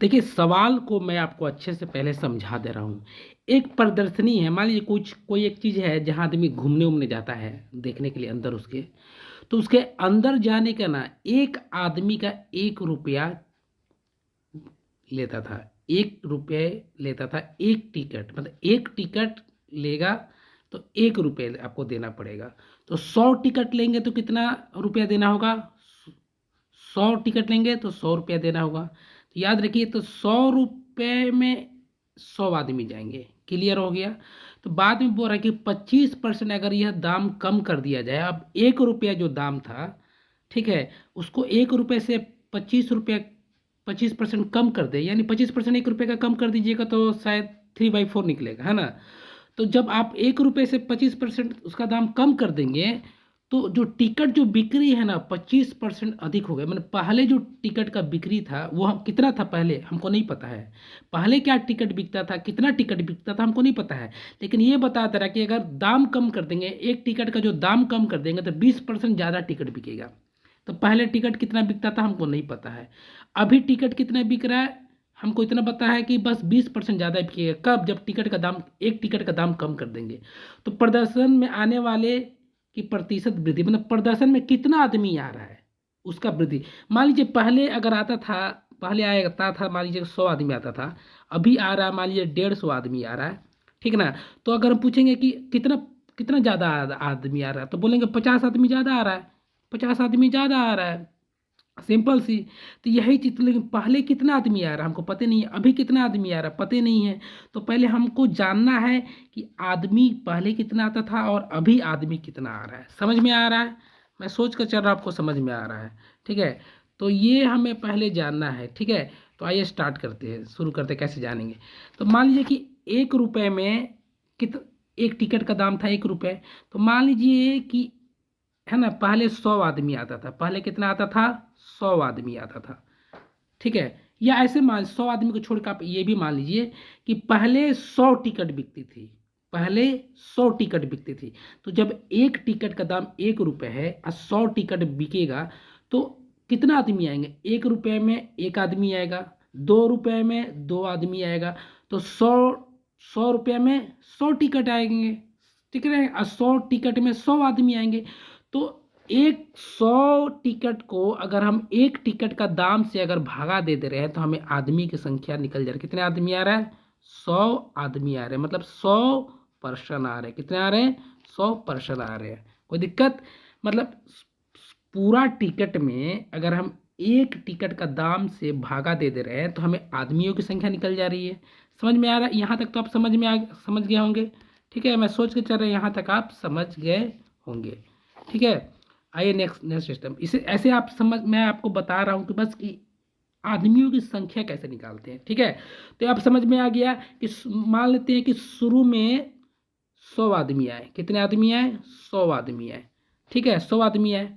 देखिए, सवाल को मैं आपको अच्छे से पहले समझा दे रहा हूँ। एक प्रदर्शनी है, मान लीजिए कुछ कोई एक चीज़ है जहाँ आदमी घूमने-वूमने जाता है, देखने के लिए अंदर उसके, तो उसके अंदर जाने का ना एक आदमी का ₹1 लेता था। ₹1 लेता था 1 टिकट, मतलब 1 टिकट लेगा तो ₹1 आपको देना पड़ेगा। तो 100 टिकट लेंगे तो कितना रुपया देना होगा? 100 टिकट लेंगे तो ₹100 देना होगा। तो याद रखिए, तो ₹100 में 100 आदमी जाएंगे। क्लियर हो गया? तो बाद में बोल रहा है कि 25% अगर यह दाम कम कर दिया जाए, अब ₹1 जो दाम था, ठीक है, उसको ₹1 से ₹25 25% कम कर दे, यानी 25% ₹1 का कम कर दीजिएगा तो शायद 3/4 निकलेगा, है ना? तो जब आप ₹1 से 25% उसका दाम कम कर देंगे, तो जो टिकट जो बिक्री है ना 25% अधिक हो गया। मतलब पहले जो टिकट का बिक्री था वो हम कितना था पहले हमको नहीं पता है। पहले क्या टिकट बिकता था, कितना टिकट बिकता था हमको नहीं पता है। लेकिन ये बता दे रहा कि अगर दाम कम कर देंगे, एक टिकट का जो दाम कम कर देंगे तो 20% ज़्यादा टिकट बिकेगा। तो पहले टिकट कितना बिकता था हमको नहीं पता है। अभी टिकट कितना बिक रहा है हमको इतना पता है कि बस 20% ज़्यादा बिकेगा। कब? जब टिकट का दाम, एक टिकट का दाम कम कर देंगे। तो प्रदर्शन में आने वाले की प्रतिशत वृद्धि, मतलब प्रदर्शन में कितना आदमी आ रहा है उसका वृद्धि। मान लीजिए पहले अगर आता था, पहले आता था मान लीजिए 100 आदमी आता था, अभी आ रहा है मान लीजिए 150 आदमी आ रहा है, ठीक ना? तो अगर हम पूछेंगे कि कितना कितना ज़्यादा आदमी आ रहा है, तो बोलेंगे 50 आदमी ज़्यादा आ रहा है, 50 आदमी ज़्यादा आ रहा है, सिंपल सी। तो यही चीज़, लेकिन पहले कितना आदमी आ रहा है हमको पता नहीं है, अभी कितना आदमी आ रहा है पता नहीं है। तो पहले हमको जानना है कि आदमी पहले कितना आता था और अभी आदमी कितना आ रहा है। समझ में आ रहा है? मैं सोच कर चल रहा हूँ, आपको समझ में आ रहा है? ठीक है, तो ये हमें पहले जानना है। ठीक है, तो आइए स्टार्ट करते हैं, शुरू करते हैं, कैसे जानेंगे। तो मान लीजिए कि ₹1 में कित एक टिकट का दाम था ₹1। तो मान लीजिए कि, है ना, पहले 100 आदमी आता था। पहले कितना आता था? 100 आदमी आता था, ठीक है। या ऐसे मान 100 आदमी को छोड़कर आप ये भी मान लीजिए कि पहले 100 टिकट बिकती थी, पहले 100 टिकट बिकती थी। तो जब एक टिकट का दाम ₹1 है और 100 टिकट बिकेगा, तो कितना आदमी आएंगे? ₹1 में एक आदमी आएगा, ₹2 में दो आदमी आएगा, तो 100 रुपये में 100 टिकट आएंगे, ठीक है। और 100 टिकट में 100 आदमी आएंगे। तो एक 100 टिकट को अगर हम एक टिकट का दाम से अगर भागा दे रहे हैं तो हमें आदमी की संख्या निकल जा रही है। कितने आदमी आ रहा है? 100 आदमी आ रहे हैं, मतलब 100% आ रहे हैं। कितने आ रहे हैं? 100% आ रहे हैं। कोई दिक्कत? मतलब पूरा टिकट में अगर हम एक टिकट का दाम से भागा दे रहे हैं तो हमें आदमियों की संख्या निकल जा रही है। समझ में आ रहा है? यहाँ तक तो आप समझ गए होंगे। ठीक है, मैं सोच के चल रहा हूँ यहाँ तक आप समझ गए होंगे। ठीक है, आइए नेक्स्ट नेक्स्ट सिस्टम। इसे ऐसे आप समझ, मैं आपको बता रहा हूँ कि बस कि आदमियों की संख्या कैसे निकालते हैं। ठीक है, तो आप समझ में आ गया कि मान लेते हैं कि शुरू में 100 आदमी आए। कितने आदमी आए? 100 आदमी आए, ठीक है, 100 आदमी आए।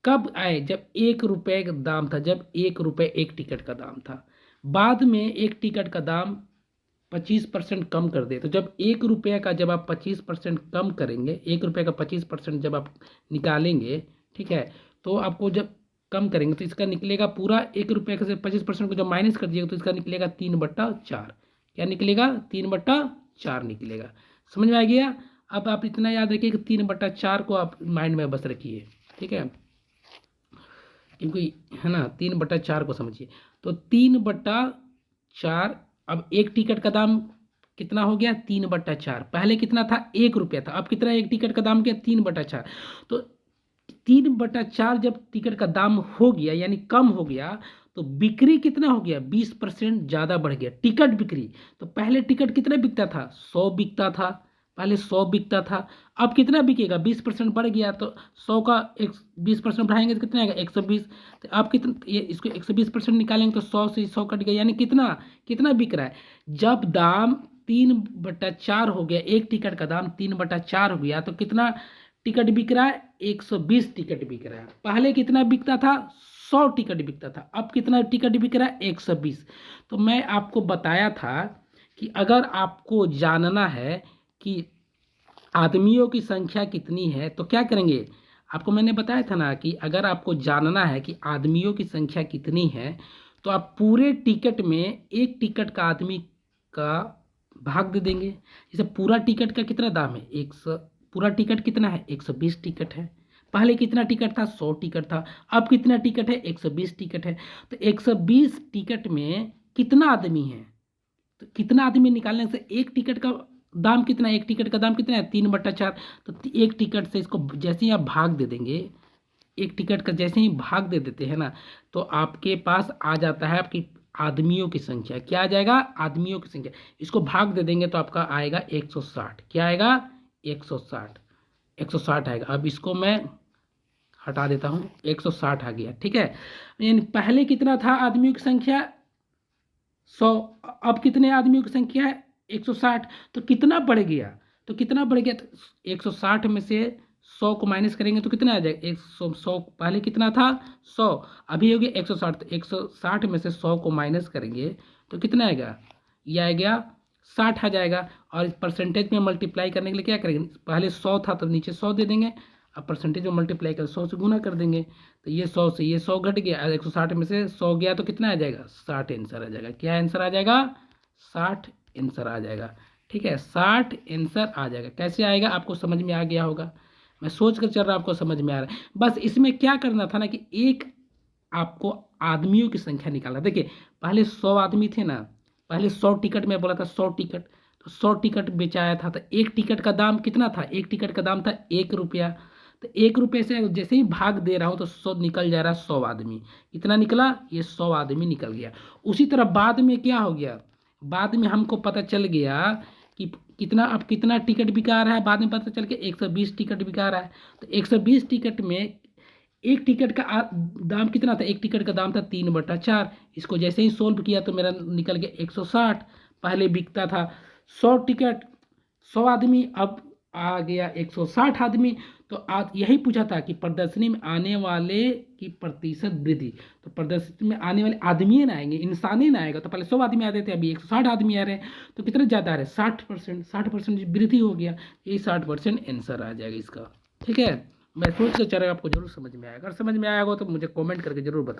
कब आए? जब ₹1 का दाम था, जब ₹1 एक टिकट का दाम था। बाद में एक टिकट का दाम 25% कम कर दे, तो जब ₹1 का जब आप 25% कम करेंगे, ₹1 का 25% जब आप निकालेंगे, ठीक है, तो आपको जब कम करेंगे तो इसका निकलेगा पूरा ₹1 से 25% को जब माइनस कर दिएगा तो इसका निकलेगा 3/4। क्या निकलेगा? 3/4 निकलेगा। समझ में आ गया? अब आप इतना याद रखिए कि 3/4 को आप माइंड में बस रखिए, ठीक है, क्योंकि, है ना, 3/4 को समझिए। तो 3/4, अब एक टिकट का दाम कितना हो गया? 3/4। पहले कितना था? ₹1 था। अब कितना एक टिकट का दाम क्या? 3/4। तो 3/4 जब टिकट का दाम हो गया, यानी कम हो गया, तो बिक्री कितना हो गया? 20% ज़्यादा बढ़ गया टिकट बिक्री। तो पहले टिकट कितना बिकता था? 100 बिकता था, पहले 100 बिकता था। अब कितना बिकेगा? 20% बढ़ गया, तो 100 का एक 20% बढ़ाएंगे तो कितना आएगा? 120। तो आप कितना, ये इसको 120% निकालेंगे तो 100 से 100 कट गया, यानी कितना कितना बिक रहा है? जब दाम 3/4 हो गया, एक टिकट का दाम 3/4 हो गया, तो कितना टिकट बिक रहा है? 120 टिकट बिक रहा है। पहले कितना बिकता था? 100 टिकट बिकता था। अब कितना टिकट बिक रहा है? 120। तो मैं आपको बताया था कि अगर आपको जानना है कि आदमियों की संख्या कितनी है तो क्या करेंगे। आपको मैंने बताया था ना कि अगर आपको जानना है कि आदमियों की संख्या कितनी है, तो आप पूरे टिकट में एक टिकट का आदमी का भाग दे देंगे। जैसे पूरा टिकट का कितना दाम है 100, पूरा टिकट कितना है 120 टिकट है। पहले कितना टिकट था 100 टिकट था, अब कितना टिकट है 120 टिकट है। तो 120 टिकट में कितना आदमी है, तो कितना आदमी निकालने से एक टिकट का दाम कितना है, एक टिकट का दाम कितना है 3/4। तो एक टिकट से इसको जैसे ही आप भाग दे देंगे, एक टिकट का जैसे ही भाग दे देते हैं ना, तो आपके पास आ जाता है आपकी आदमियों की संख्या। क्या आ जाएगा, आदमियों की संख्या। इसको भाग दे देंगे तो आपका आएगा 160। क्या आएगा 160, 160 आएगा। अब इसको मैं हटा देता हूँ, 160 आ गया, ठीक है। यानी पहले कितना था आदमियों की संख्या 100, अब कितने आदमियों की संख्या है 160। तो कितना बढ़ गया, तो कितना बढ़ गया, तो 160 में से 100 को माइनस करेंगे तो कितना आ जाएगा 100 पहले कितना था 100, अभी हो गया 160। तो 160 में से 100 को माइनस करेंगे तो कितना आएगा, ये आ गया 60 आ जाएगा। और इस परसेंटेज में मल्टीप्लाई करने के लिए क्या करेंगे, पहले 100 था तो नीचे 100 दे देंगे, अब परसेंटेज में मल्टीप्लाई कर 100 से गुना कर देंगे। तो ये 100 से ये 100 घट गया, 160 में से 100 गया तो कितना आ जाएगा 60 आंसर आ जाएगा। क्या आंसर आ जाएगा 60 आंसर आ जाएगा, ठीक है। 60 आंसर आ जाएगा। कैसे आएगा आपको समझ में आ गया होगा, मैं सोच कर चल रहा आपको समझ में आ रहा है। बस इसमें क्या करना था ना कि एक आपको आदमियों की संख्या निकालना। देखिए पहले 100 आदमी थे ना, पहले 100 टिकट में बोला था 100 टिकट, तो 100 टिकट बेचाया था, तो एक टिकट का दाम कितना था, एक टिकट का दाम था 1 रुपया। तो 1 रुपये से जैसे ही भाग दे रहा हूँ तो 100 निकल जा रहा है 100 आदमी। कितना निकला, ये 100 आदमी निकल गया। उसी तरह बाद में क्या हो गया, बाद में हमको पता चल गया कि कितना, अब कितना टिकट बिका रहा है, बाद में पता चल गया 120 टिकट बिका रहा है। तो 120 टिकट में एक टिकट का दाम कितना था, एक टिकट का दाम था 3/4। इसको जैसे ही सोल्व किया तो मेरा निकल गया 160। पहले बिकता था 100 टिकट 100 आदमी, अब आ गया 160 आदमी। तो आज यही पूछा था कि प्रदर्शनी में आने वाले की प्रतिशत वृद्धि, तो प्रदर्शनी में आने वाले आदमी ना आएंगे, इंसान ही ना आएगा। तो पहले 100 आदमी आते थे, अभी 160 आदमी आ रहे हैं, तो कितना ज़्यादा आ रहे हैं 60%, 60% वृद्धि हो गया। यही 60% आंसर आ जाएगा इसका, ठीक है। मैं सोच कर चल रहा हूँ आपको जरूर समझ में आएगा। अगर समझ में आया होगा तो मुझे कमेंट करके जरूर बताएं।